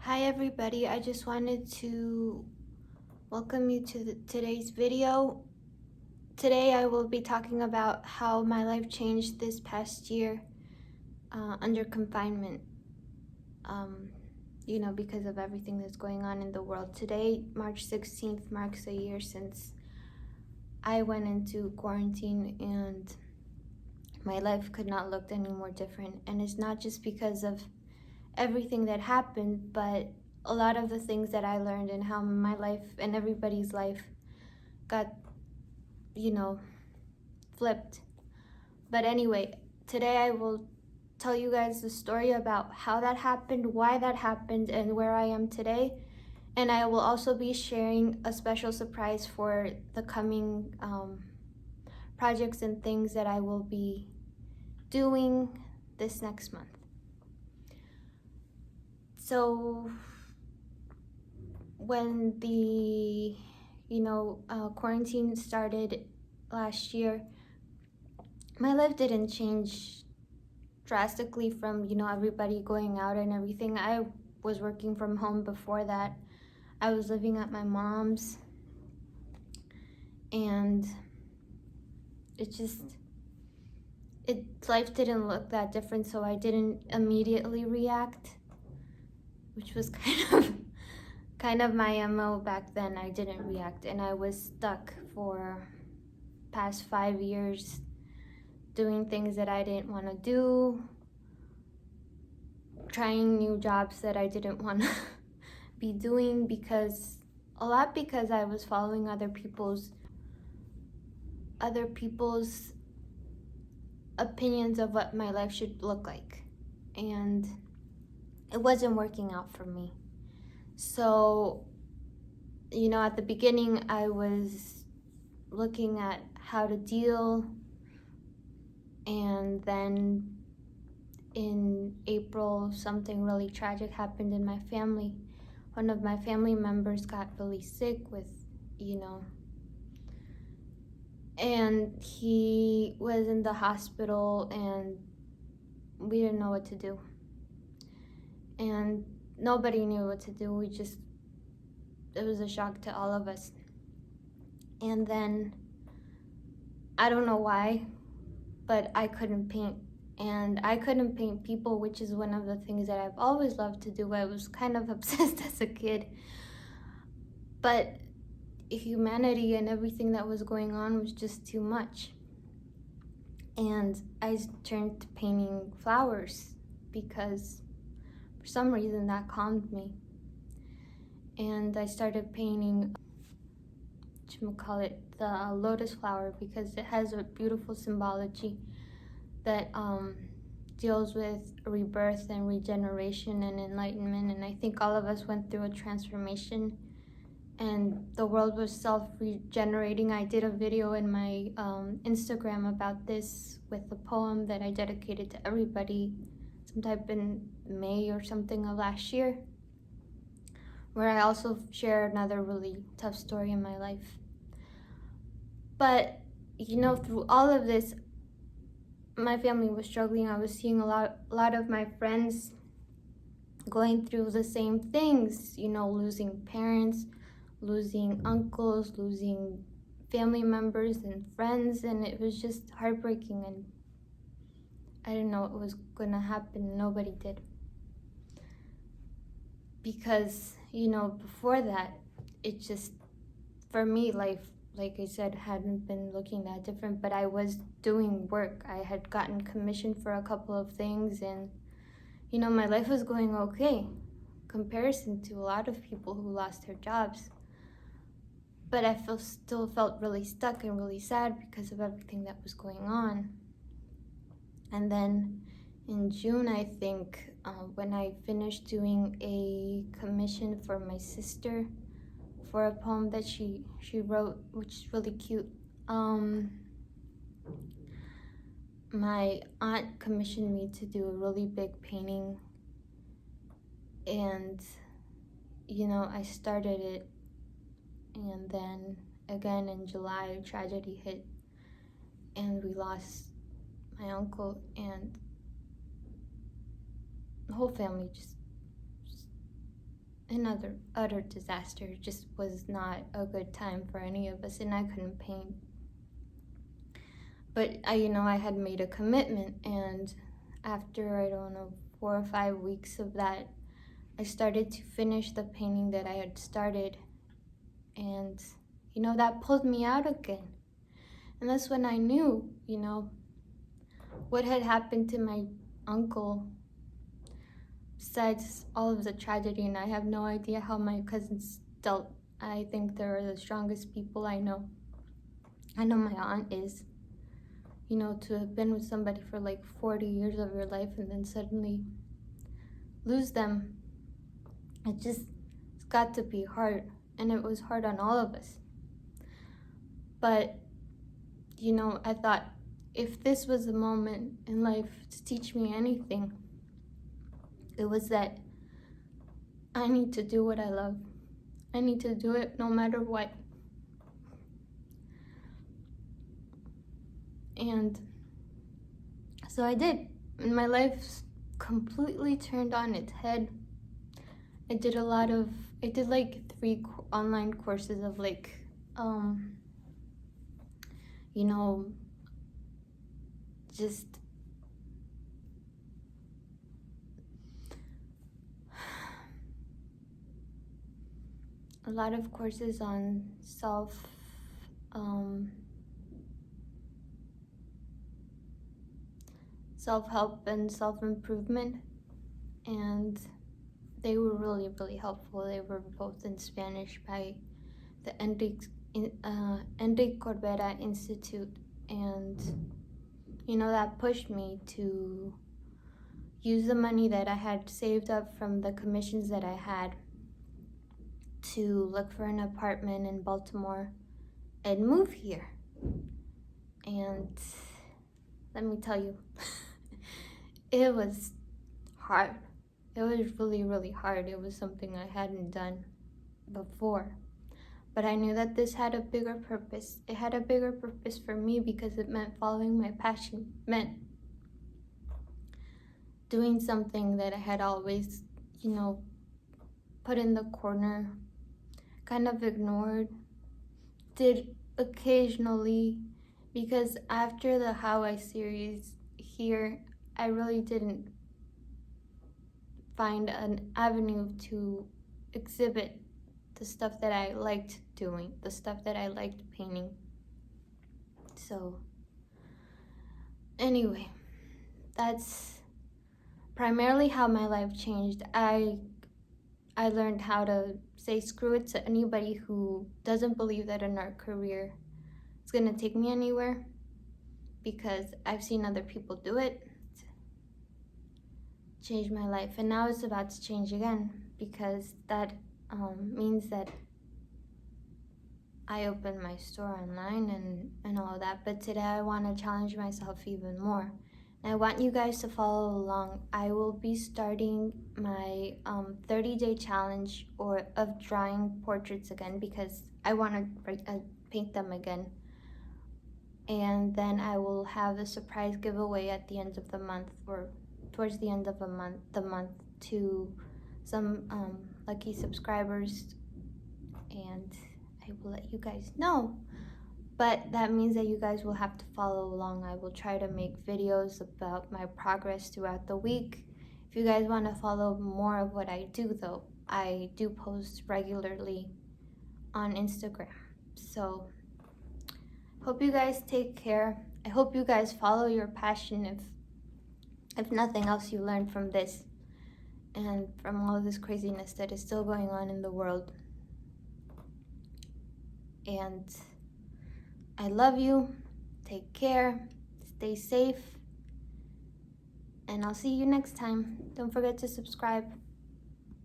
Hi everybody, I just wanted to welcome you to today's video. Today I will be talking about how my life changed this past year under confinement, because of everything that's going on in the world. Today, March 16th, marks a year since I went into quarantine, and my life could not look any more different. And it's not just because of everything that happened, but a lot of the things that I learned and how my life and everybody's life got, flipped. But anyway, today I will tell you guys the story about how that happened, why that happened, and where I am today. And I will also be sharing a special surprise for the coming projects and things that I will be doing this next month. So when the quarantine started last year, my life didn't change drastically from everybody going out and everything. I was working from home before that. I was living at my mom's, and life didn't look that different, so I didn't immediately react, which was kind of my MO back then. I didn't react, and I was stuck for past 5 years doing things that I didn't want to do, trying new jobs that I didn't want to be doing because I was following other people's opinions of what my life should look like, and it wasn't working out for me. So, at the beginning, I was looking at how to deal, and then in April, something really tragic happened in my family. One of my family members got really sick with, and he was in the hospital, and we didn't know what to do. And nobody knew what to do. It was a shock to all of us. And then, I don't know why, but I couldn't paint. And I couldn't paint people, which is one of the things that I've always loved to do. I was kind of obsessed as a kid. But humanity and everything that was going on was just too much. And I turned to painting flowers because for some reason that calmed me. And I started painting, the lotus flower, because it has a beautiful symbology that deals with rebirth and regeneration and enlightenment. And I think all of us went through a transformation, and the world was self-regenerating. I did a video in my Instagram about this with a poem that I dedicated to everybody sometime in May or something of last year, where I also share another really tough story in my life. But, through all of this, my family was struggling. I was seeing a lot of my friends going through the same things, losing parents, losing uncles, losing family members and friends, and it was just heartbreaking, and I didn't know what was gonna happen. Nobody did. Because, before that, it just, for me, life, like I said, hadn't been looking that different, but I was doing work. I had gotten commissioned for a couple of things, and, my life was going okay, in comparison to a lot of people who lost their jobs. But I still felt really stuck and really sad because of everything that was going on. And then in June, I think, when I finished doing a commission for my sister for a poem that she wrote, which is really cute, my aunt commissioned me to do a really big painting, and I started it, and then again in July, tragedy hit, and we lost my uncle, and the whole family just another utter disaster. It just was not a good time for any of us, and I couldn't paint. But I had made a commitment, and after, I don't know, 4 or 5 weeks of that, I started to finish the painting that I had started, and that pulled me out again. And that's when I knew, what had happened to my uncle, besides all of the tragedy. And I have no idea how my cousins dealt. I think they're the strongest people I know. I know my aunt is. To have been with somebody for like 40 years of your life and then suddenly lose them, it's got to be hard. And it was hard on all of us. But, I thought, if this was a moment in life to teach me anything, it was that I need to do what I love. I need to do it no matter what. And so I did. And my life completely turned on its head. I did like 3 online courses of like, just a lot of courses on self-help and self-improvement, and they were really, really helpful. They were both in Spanish by the Enrique Corbera Institute, and that pushed me to use the money that I had saved up from the commissions that I had to look for an apartment in Baltimore and move here. And let me tell you, it was hard. It was really, really hard. It was something I hadn't done before. But I knew that this had a bigger purpose. It had a bigger purpose for me because it meant following my passion. It meant doing something that I had always, put in the corner, kind of ignored, did occasionally, because after the How I series here, I really didn't find an avenue to exhibit the stuff that I liked doing, the stuff that I liked painting. So anyway, that's primarily how my life changed. I learned how to say screw it to anybody who doesn't believe that an art career is gonna take me anywhere, because I've seen other people do it. Changed my life, and now it's about to change again, because that means that I opened my store online and all of that. But today I want to challenge myself even more. And I want you guys to follow along. I will be starting my 30-day challenge of drawing portraits again, because I want to paint them again. And then I will have a surprise giveaway at the end of the month, or towards the end of the month, to some lucky subscribers, and I will let you guys know. But that means that you guys will have to follow along. I will try to make videos about my progress throughout the week. If you guys want to follow more of what I do, though, I do post regularly on Instagram. So hope you guys take care. I hope you guys follow your passion. If nothing else, you learned from this and from all of this craziness that is still going on in the world. And I love you. Take care. Stay safe. And I'll see you next time. Don't forget to subscribe.